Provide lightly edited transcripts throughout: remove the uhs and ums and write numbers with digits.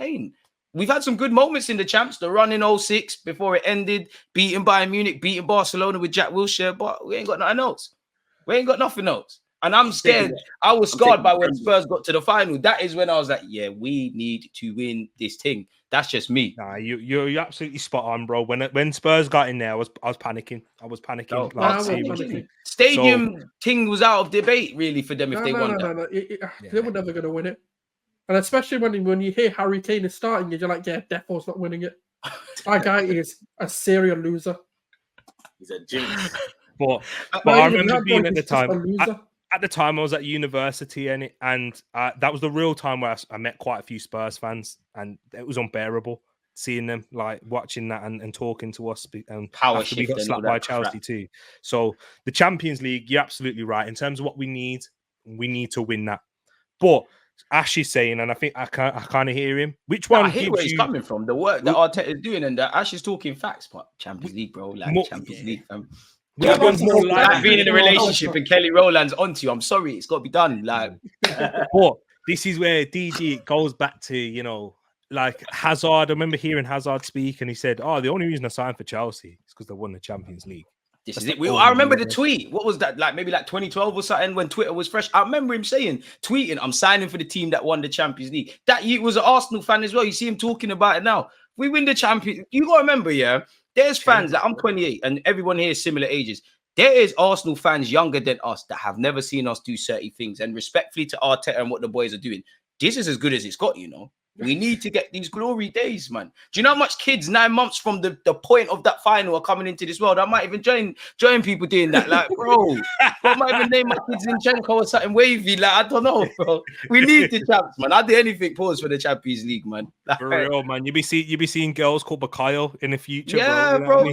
saying. We've had some good moments in the champs. The run in 06 before it ended, beating Bayern Munich, beating Barcelona with Jack Wilshere, but we ain't got nothing else. We ain't got nothing else. And I'm scared. I was scarred by when Spurs got to the final. That is when I was like, yeah, we need to win this thing. That's just me. Nah, you're absolutely spot on, bro. When Spurs got in there, I was panicking. I was panicking. Stadium thing was out of debate, really, for them if they won that. No. They were never going to win it. And especially when you hear Harry Kane is starting, you're like, yeah, Defoe's not winning it. That guy is a serial loser. He's a jinx. But I remember being at the time. At the time, I was at university, and that was the real time where I met quite a few Spurs fans, and it was unbearable seeing them, like watching that and talking to us. And power after we got slapped by Chelsea too. So the Champions League, you're absolutely right. In terms of what we need to win that. But Ash is saying, and I think I kind of hear him. Which one? I hear where he's coming from. The work that Arteta is doing, and that Ash is talking facts. But Champions League, bro, Champions League. Which one's more like being in a relationship and Kelly Rowland's onto you? I'm sorry, it's got to be done. Like, but this is where DG goes back to, like Hazard. I remember hearing Hazard speak, and he said, "Oh, the only reason I signed for Chelsea is because they won the Champions League." This is it. I remember the tweet. What was that? Like maybe like 2012 or something when Twitter was fresh. I remember him tweeting, "I'm signing for the team that won the Champions League." That he was an Arsenal fan as well. You see him talking about it now. We win the Champions. You got to remember, yeah. There's fans that I'm 28, and everyone here is similar ages. There is Arsenal fans younger than us that have never seen us do certain things. And respectfully to Arteta and what the boys are doing, this is as good as it's got, We need to get these glory days, man. Do you know how much kids 9 months from the point of that final are coming into this world? I might even join people doing that. Like, bro, I might even name my kids Zinchenko or something wavy. Like, I don't know, bro. We need the champs, man. I'd do anything pause for the Champions League, man. Like, for real, man. You be seeing girls called Bakayo in the future. Yeah, bro.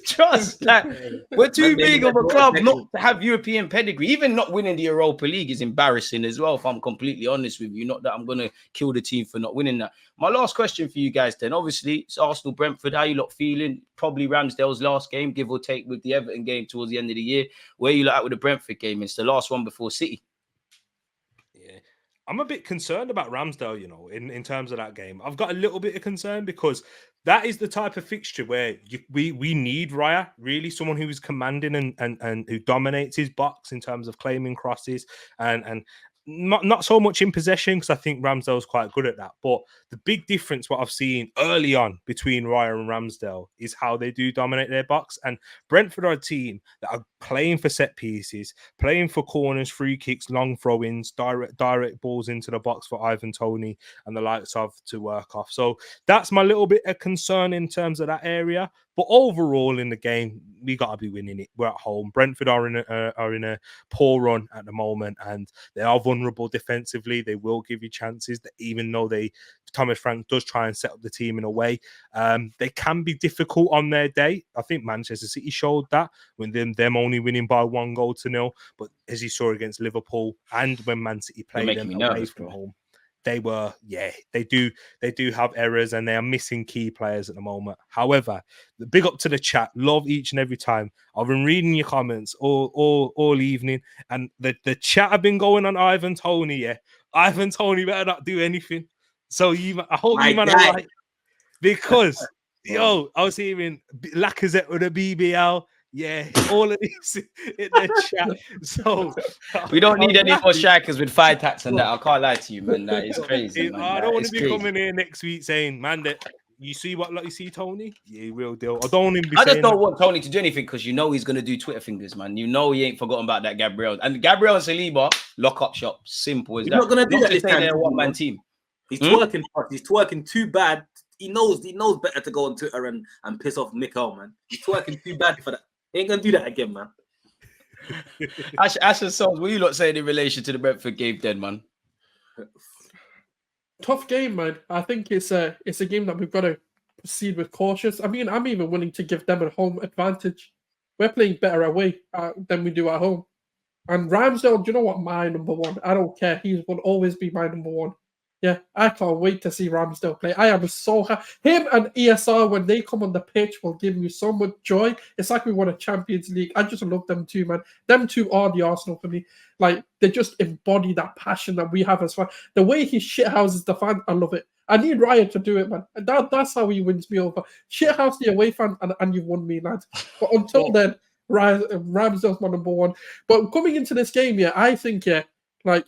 Trust. Like, we're too big of a club not to have European pedigree. Even not winning the Europa League is embarrassing as well, if I'm completely honest with you. Not that I'm gonna kill the team for not winning that. My last question for you guys then, obviously it's Arsenal Brentford. How you lot feeling? Probably Ramsdale's last game, give or take, with the Everton game towards the end of the year. Where you lot at with the Brentford game? It's the last one before City. Yeah, I'm a bit concerned about Ramsdale, in terms of that game. I've got a little bit of concern because that is the type of fixture where we need Raya, really, someone who is commanding and who dominates his box in terms of claiming crosses and not so much in possession, because I think Ramsdale's quite good at that. But the big difference, what I've seen early on between Raya and Ramsdale, is how they do dominate their box. And Brentford are a team that are playing for set pieces, playing for corners, free kicks, long throw-ins, direct balls into the box for Ivan Toney and the likes of to work off. So that's my little bit of concern in terms of that area. But overall in the game, we got to be winning it. We're at home. Brentford are in a poor run at the moment, and they are vulnerable defensively. They will give you chances, that even though Thomas Frank does try and set up the team in a way. They can be difficult on their day. I think Manchester City showed that when them only winning by 1-0. But as you saw against Liverpool, and when Man City played them away from home, they do have errors, and they are missing key players at the moment. However, the big up to the chat. Love each and every time. I've been reading your comments all evening, and the chat have been going on Ivan Toney. Yeah, Ivan Toney better not do anything. So I hope you man are right, because I was hearing Lacazette with a BBL. Yeah, all of this in the chat. So we don't need any more strikers with 5 tacks and that. I can't lie to you, man. That is crazy. Man. I don't want to be coming here next week saying, man, that you see you see Tony? Yeah, real deal. I don't want him to be I just don't want Tony to do anything, because he's gonna do Twitter fingers, man. He ain't forgotten about that Gabriel. And Gabriel and Saliba, lock up shop. Simple as that. He's not gonna do that this time. They're a one-man team. He's twerking. He's twerking too bad. He knows better to go on Twitter and piss off Mikel, man. He's twerking too bad for that. He ain't gonna do that again, man. Ash and Sons, what are you lot saying in relation to the Brentford game then, man? Tough game, man. I think it's a game that we've got to proceed with cautious. I mean, I'm even willing to give them a home advantage. We're playing better away than we do at home. And Ramsdale, do you know what? My number one. I don't care. He will always be my number one. Yeah, I can't wait to see Ramsdale play. I am so happy. Him and ESR, when they come on the pitch, will give me so much joy. It's like we won a Champions League. I just love them two, man. Them two are the Arsenal for me. Like, they just embody that passion that we have as fans. The way he shithouses the fan, I love it. I need Ryan to do it, man. That's how he wins me over. Shithouse the away fan, and you've won me, lads. But until then, Ramsdale's my number one. But coming into this game, yeah, I think, yeah, like,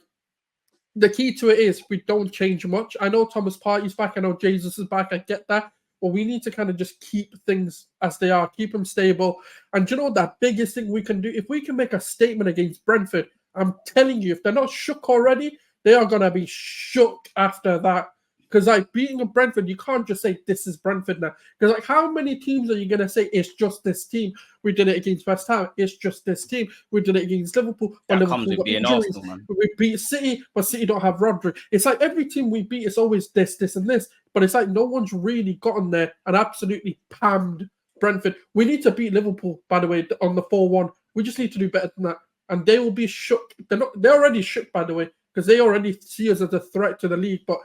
the key to it is we don't change much. I know Thomas Partey's back. I know Jesus is back. I get that. But we need to kind of just keep things as they are, keep them stable. And you know that biggest thing we can do? If we can make a statement against Brentford, I'm telling you, if they're not shook already, they are going to be shook after that. Because, like, beating a Brentford, you can't just say, this is Brentford now. Because, like, how many teams are you going to say, it's just this team? We did it against West Ham. It's just this team. We did it against Liverpool. That Liverpool comes with got being injuries. Arsenal, man. We beat City, but City don't have Rodri. It's like every team we beat is always this, and this. But it's like no one's really gotten there and absolutely pammed Brentford. We need to beat Liverpool, by the way, on the 4-1. We just need to do better than that. And they will be shook. They're already shook, by the way, because they already see us as a threat to the league. But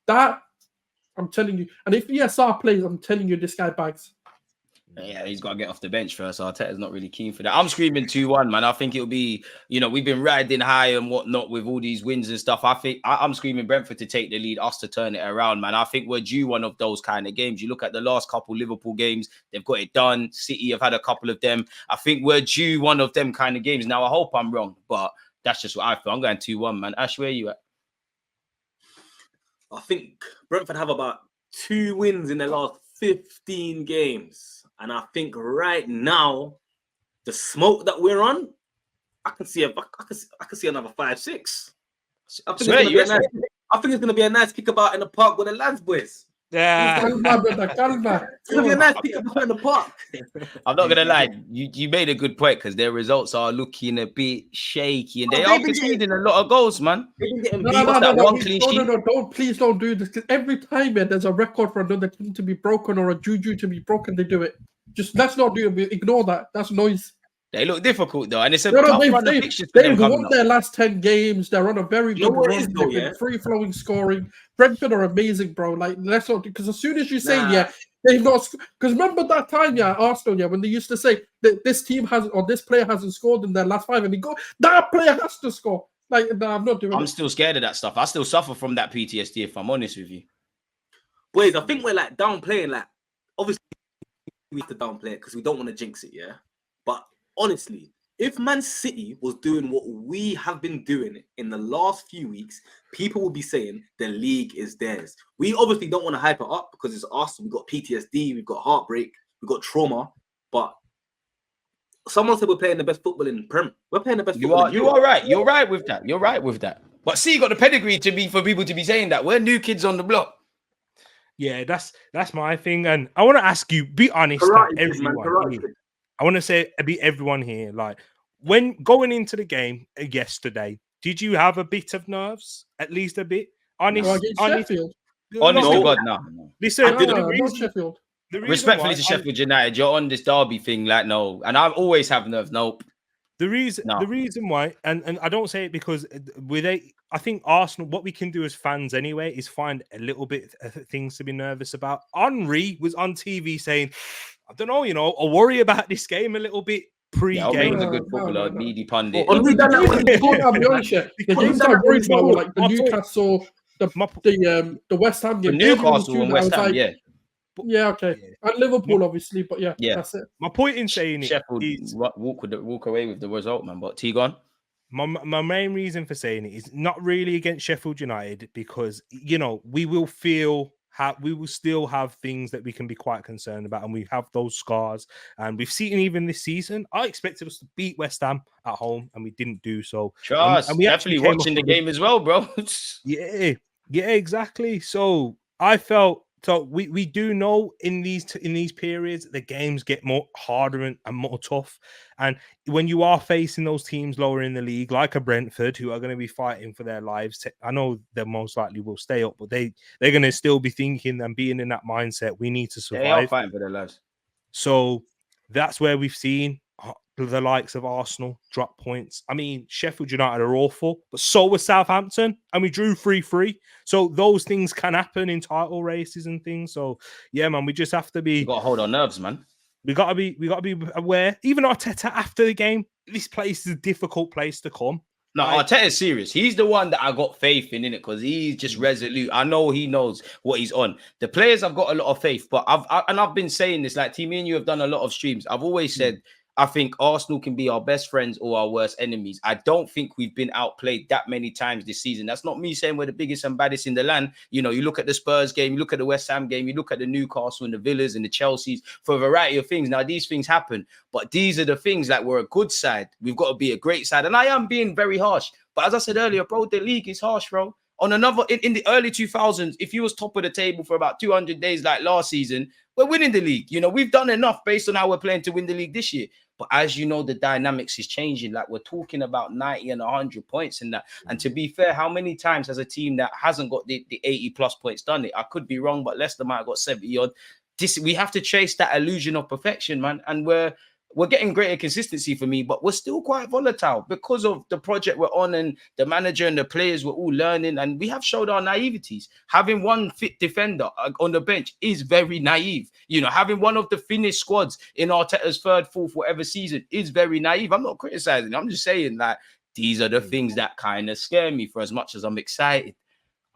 that, I'm telling you. And if ESR plays, I'm telling you, this guy bags. Yeah, he's got to get off the bench first. Arteta's not really keen for that. I'm screaming 2-1, man. I think it'll be, we've been riding high and whatnot with all these wins and stuff. I think I'm screaming Brentford to take the lead, us to turn it around, man. I think we're due one of those kind of games. You look at the last couple Liverpool games, they've got it done. City have had a couple of them. I think we're due one of them kind of games. Now, I hope I'm wrong, but that's just what I feel. I'm going 2-1, man. Ash, where are you at? I think Brentford have about 2 wins in their last 15 games. And I think right now, the smoke that we're on, I can see another 5-6. I think it's gonna be a nice kick about in the park with the lads, boys. Yeah, It's gonna be a nice kick about in the park. I'm not gonna lie, you made a good point because their results are looking a bit shaky and they are conceding a lot of goals, man. Please don't do this. Because every time there's a record for another team to be broken or a juju to be broken, they do it. Just let's not do it. Ignore that. That's noise. They look difficult though, and it's a tough run of fixtures for them. They've won their last 10 games. They're on a very good run. They've been free-flowing scoring. Brentford are amazing, bro. Like, let's not, because as soon as you say they've not, because remember that time, Arsenal, when they used to say that this team hasn't or this player hasn't scored in their last 5, and they go, that player has to score. Like, no, I'm not doing it. I'm still scared of that stuff. I still suffer from that PTSD, if I'm honest with you. Boys, I think we're like downplaying. Like, obviously, we have to downplay it because we don't want to jinx it, yeah. But honestly, if Man City was doing what we have been doing in the last few weeks, people will be saying the league is theirs. We obviously don't want to hype it up because it's us. We've got PTSD, we've got heartbreak, we've got trauma. But someone said we're playing the best football in Prem. We're playing the best football. You are right. You're right with that. You're right with that. But see, you got the pedigree for people to be saying that. We're new kids on the block. Yeah, that's my thing. And I want to ask you, be honest, everyone. I want to say, be everyone here. Like, when going into the game yesterday, did you have a bit of nerves? At least a bit? Sheffield. Honest to God, no. Listen, Sheffield. Respectfully to Sheffield United, you're on this derby thing, like, no. And I always have nerves. Nope. The reason why, and I don't say it because I think Arsenal, what we can do as fans anyway is find a little bit of things to be nervous about. Henry was on TV saying, I don't know, I worry about this game a little bit pre-game. He's a good footballer, meaty pundit. The games I worried about were like the Newcastle, the West Ham game. Newcastle and West Ham, yeah. Yeah, okay. And Liverpool, obviously, but yeah, that's it. My point in saying Sheffield walk away with the result, man. But T-Gon? My main reason for saying it is not really against Sheffield United because, we will still have things that we can be quite concerned about, and we have those scars. And we've seen even this season, I expected us to beat West Ham at home, and we didn't do so. And we actually watching the game as well, bro. Yeah, exactly. So I felt. So we do know in these periods the games get more harder and more tough, and when you are facing those teams lower in the league like a Brentford who are going to be fighting for their lives, I know they most likely will stay up, but they're going to still be thinking and being in that mindset. We need to survive. They are fighting for their lives. So that's where we've seen the likes of Arsenal drop points. I mean, Sheffield United are awful, but so was Southampton, and we drew 3-3. So those things can happen in title races and things. So yeah, man, we just have to be. You got to hold our nerves, man. We gotta be aware. Even Arteta after the game, this place is a difficult place to come. No, Arteta's serious. He's the one that I got faith in it because he's just resolute. I know he knows what he's on. The players, I've got a lot of faith, but I've been saying this, like Team and you have done a lot of streams. I've always said I think Arsenal can be our best friends or our worst enemies. I don't think we've been outplayed that many times this season. That's not me saying we're the biggest and baddest in the land. You know, you look at the Spurs game, you look at the West Ham game, you look at the Newcastle and the Villas and the Chelseas for a variety of things. Now, these things happen, but these are the things that we're a good side. We've got to be a great side. And I am being very harsh. But as I said earlier, bro, the league is harsh, bro. On another, in the early 2000s, if you was top of the table for about 200 days like last season, we're winning the league. You know, we've done enough based on how we're playing to win the league this year. But as you know, the dynamics is changing. Like we're talking about 90 and 100 points in that. And to be fair, how many times has a team that hasn't got the 80 plus points done it? I could be wrong, but Leicester might have got 70 odd. We have to chase that illusion of perfection, man. And we're getting greater consistency for me, but we're still quite volatile because of the project we're on and the manager and the players we're all learning. And we have showed our naiveties. Having one fit defender on the bench is very naive. You know, having one of the finished squads in Arteta's third, fourth, whatever season is very naive. I'm not criticizing. I'm just saying that these are the things that kind of scare me for as much as I'm excited.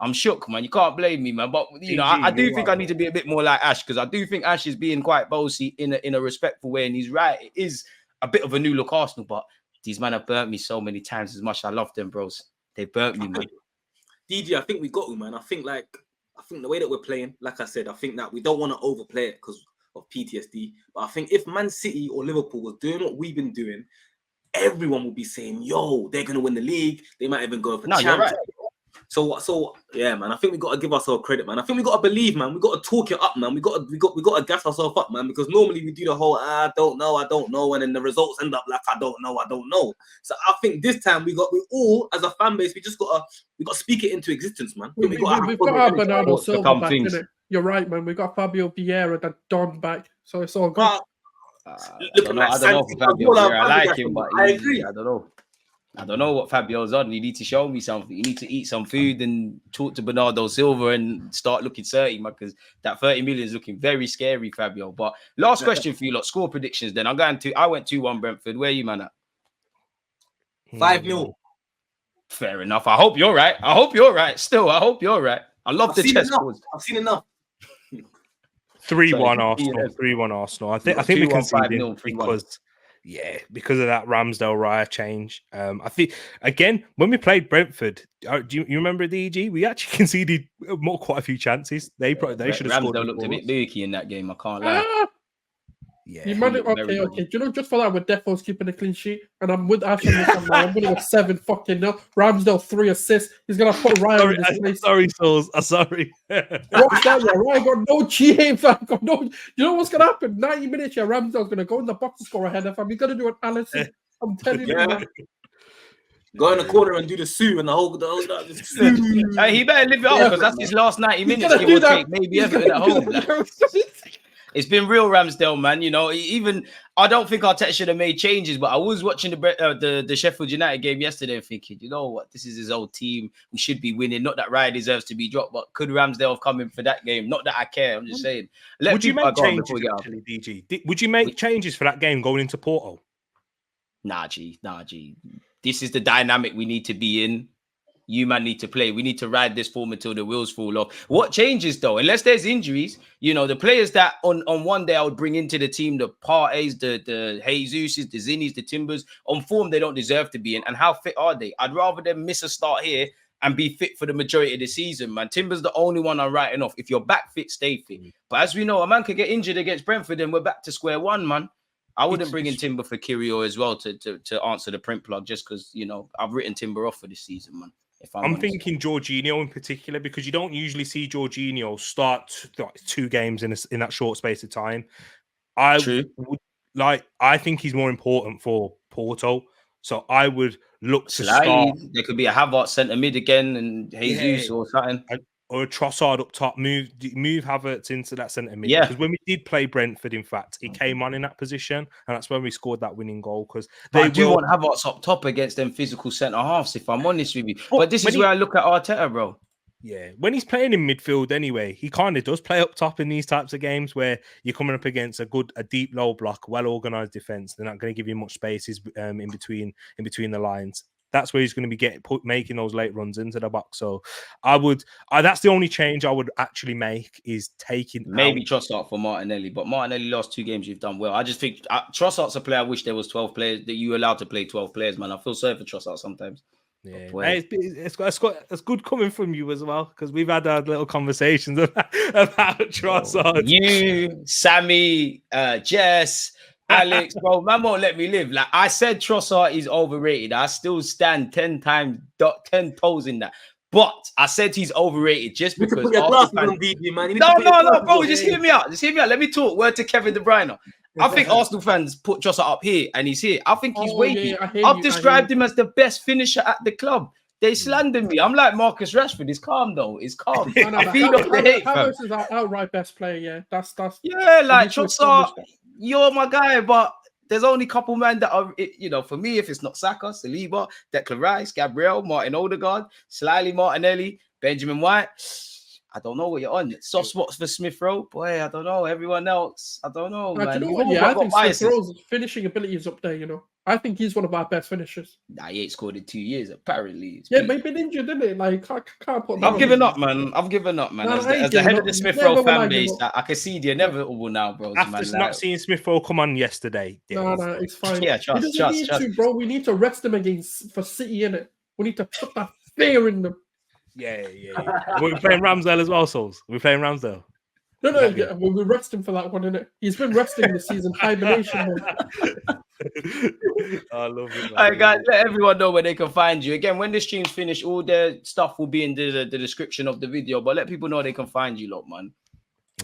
I'm shook, man. You can't blame me, man. But you know, I do think I need to be a bit more like Ash because I do think Ash is being quite bossy in a respectful way, and he's right. It is a bit of a new look Arsenal, but these men have burnt me so many times. As much as I love them, bros, they burnt me, man. DG, I think we got you, man. I think the way that we're playing, like I said, I think that we don't want to overplay it because of PTSD. But I think if Man City or Liverpool was doing what we've been doing, everyone would be saying, "Yo, they're gonna win the league. They might even go for champions." You're right. So yeah, man. I think we got to give ourselves credit, man. I think we got to believe, man. We got to talk it up, man. We got to gas ourselves up, man. Because normally we do the whole I don't know, and then the results end up like I don't know. So I think this time we all as a fan base, we got to speak it into existence, man. We've got our Bernardo Silva back, innit? You're right, man. We got Fabio Vieira, that Don back, so it's all good. I don't know for Fabio Vieira. I like him, but I agree. I don't know what Fabio's on. You need to show me something. You need to eat some food and talk to Bernardo Silva and start looking 30, man, because that 30 million is looking very scary, Fabio. But last question for you lot, score predictions then. I went 2-1 Brentford. Where are you, man, at? 5-0. Fair enough. I hope you're right. Still, I hope you're right. I love the chess scores. I've seen enough. 3-1 Arsenal. 3-1 Arsenal. I think we can see because... Yeah, because of that Ramsdale Raya change. I think again when we played Brentford, do you remember DG? We actually conceded quite a few chances. They should have scored. Ramsdale looked a bit booky in that game. I can't lie. Yeah. Okay. Do you know, just for that, with Defoe's keeping a clean sheet, and I'm with Ash on this one now. I'm going to 7 fucking 0. Ramsdale 3 assists. He's going to put Ryan in his place. Sorry, Souls. Sorry. What's that? Ryan got no GA, fam. You know what's going to happen? 90 minutes, Ramsdale's going to go in the box and score ahead of him. He's going to do an Allison. I'm telling you, man. Go in the corner and do the Sue and the whole he better live it up because that's his last 90 minutes. Give or take, maybe Everton at home. It's been real Ramsdale, man. You know, even I don't think Arteta should have made changes, but I was watching the Sheffield United game yesterday and thinking, you know what, this is his old team. We should be winning. Not that Raya deserves to be dropped, but could Ramsdale have come in for that game? Not that I care. I'm just saying. Would you make changes, actually, DG? Would you make changes for that game going into Porto? Nah, G. This is the dynamic we need to be in. You man need to play. We need to ride this form until the wheels fall off. What changes though? Unless there's injuries, you know, the players that on one day I would bring into the team, the Partey's, the Jesuses, the Zinnies, the Timbers, on form they don't deserve to be in. And how fit are they? I'd rather them miss a start here and be fit for the majority of the season, man. Timber's the only one I'm writing off. If you're back fit, stay fit. But as we know, a man could get injured against Brentford and we're back to square one, man. I wouldn't bring in Timber for Kirio as well to answer the print plug just because, you know, I've written Timber off for this season, man. I'm thinking Jorginho in particular because you don't usually see Jorginho start 2 games in that short space of time. I think he's more important for Porto, so I would look to start. There could be a Havertz centre mid again and Jesus or something. or a Trossard up top, move Havertz into that centre mid. Yeah. Because when we did play Brentford, in fact, he came on in that position, and that's when we scored that winning goal. Because But I do want Havertz up top against them physical centre halves, if I'm honest with you. But this is where I look at Arteta, bro. Yeah, when he's playing in midfield anyway, he kind of does play up top in these types of games where you're coming up against a deep low block, well organised defence. They're not going to give you much spaces in between the lines. That's where he's going to be making those late runs into the box. So that's the only change I would actually make is taking maybe Trossard for Martinelli, but Martinelli last 2 games you've done well. I just think Trossard's a player. I wish there was 12 players that you were allowed to play 12 players, man. I feel sorry for Trossard sometimes. Yeah, it's good coming from you as well because we've had our little conversations about Trossard. You, Sammy, Jess, Alex, bro, man won't let me live. Like I said, Trossard is overrated. I still stand 10 toes in that. But I said he's overrated just because. No, bro, just hear me out. Let me talk. Word to Kevin De Bruyne. I think Arsenal fans put Trossard up here and he's here. I think he's wavy. I've described him as the best finisher at the club. They slander me. I'm like Marcus Rashford. It's calm though. It's calm. I feed off the hate, fam. Havertz is our outright best player. Yeah, that's like Trossard. You're my guy, but there's only a couple men that are, for me, if it's not Saka, Saliba, Declan Rice, Gabriel, Martin Odegaard, Slightly Martinelli, Benjamin White. I don't know what you're on. Soft spots for Smith Rowe. Boy, I don't know. Everyone else, I don't know, man. I think Smith Rowe's finishing ability is up there, I think he's one of our best finishers. Nah, he ain't scored in 2 years, apparently. Yeah, but he's been injured, didn't he? Like, can't put I've given up, man. As the head of the Smith Rowe fan base, I can see the inevitable now, bro. After not seeing Smith Rowe come on yesterday. No, it's fine. Yeah, trust. Bro, we need to rest him for City, innit? We need to put that fear in them. Yeah. We're playing Ramsdale as well, Souls. We're playing Ramsdale. No, we rest him for that one, innit? He's been resting this season, hibernation. I love it. All right, guys, let everyone know where they can find you. Again, when the stream's finished, all their stuff will be in the description of the video, but let people know they can find you, lot, man.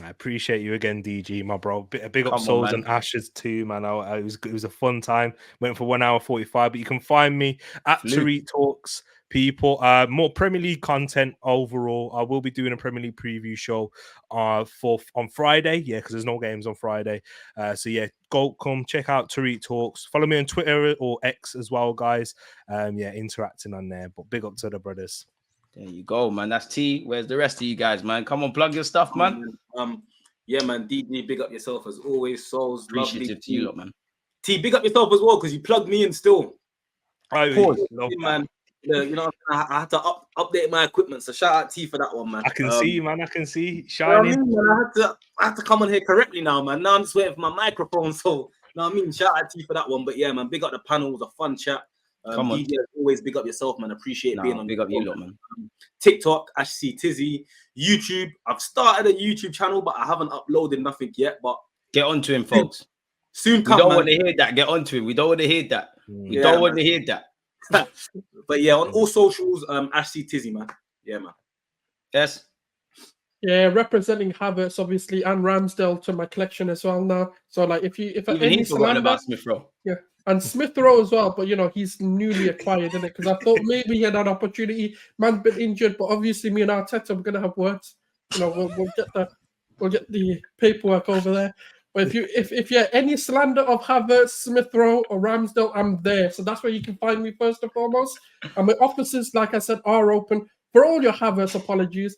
I appreciate you again, DG, my bro. Big up Souls and Ashes too, man. It was a fun time. Went for 1 hour 45, but you can find me at Tariq Talks. People, more Premier League content overall. I will be doing a Premier League preview show on Friday, because there's no games on Friday. Come check out Tariq Talks. Follow me on Twitter or X as well, guys. Interacting on there. But big up to the brothers. There you go, man. That's T. Where's the rest of you guys, man? Come on, plug your stuff, man. Man, DD, big up yourself as always. Souls, appreciative to you, lot, man. T, big up yourself as well because you plugged me in still. Man. I had to update my equipment, so shout out T for that one, man. I can see, man. I can see shining. I had to come on here correctly now, man. Now I'm just waiting for my microphone, so shout out T for that one. But yeah, man, big up the panel. It was a fun chat. Come on, DJ, always big up yourself, man. Appreciate being on. Big up you lot, man. TikTok, Ashley Tizzy, YouTube. I've started a YouTube channel, but I haven't uploaded nothing yet. But get onto him, folks. Soon come. We don't want to hear that. Get onto him. We don't want to hear that. We don't want to hear that. But yeah, on all socials, Ashley Tizzy, man. Yeah, man. Yes. Yeah, representing Havertz obviously and Ramsdale to my collection as well now. So like, if any forgotten about Smith Rowe. Yeah, and Smith Rowe as well. But he's newly acquired, isn't it? Because I thought maybe he had an opportunity. Man's been injured, but obviously me and Arteta are gonna have words. We'll get the paperwork over there. But if you're any slander of Havertz, Smith Rowe, or Ramsdale, I'm there. So that's where you can find me first and foremost. And my offices, like I said, are open for all your Havertz apologies.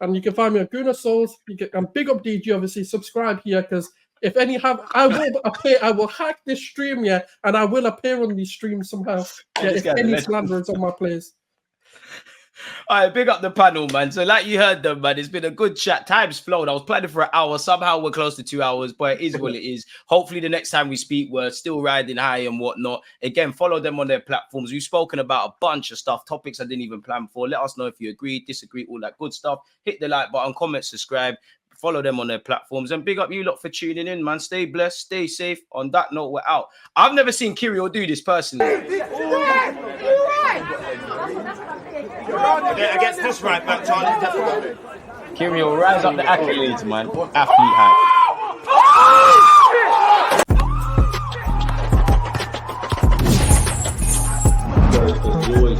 And you can find me on Gooner Souls. And big up DG, obviously. Subscribe here because if any I will appear. I will hack this stream, and I will appear on these streams somehow. If any slander is on my place. All right, big up the panel, man. So like you heard them, man, it's been a good chat. Time's flown. I was planning for an hour. Somehow we're close to 2 hours, but it is what it is. Hopefully the next time we speak, we're still riding high and whatnot. Again, follow them on their platforms. We've spoken about a bunch of stuff, topics I didn't even plan for. Let us know if you agree, disagree, all that good stuff. Hit the like button, comment, subscribe. Follow them on their platforms. And big up you lot for tuning in, man. Stay blessed, stay safe. On that note, we're out. I've never seen Kirill do this personally. Against this right back, Charlie. Kirill, rise up the accolades, man. Athlete hype. Always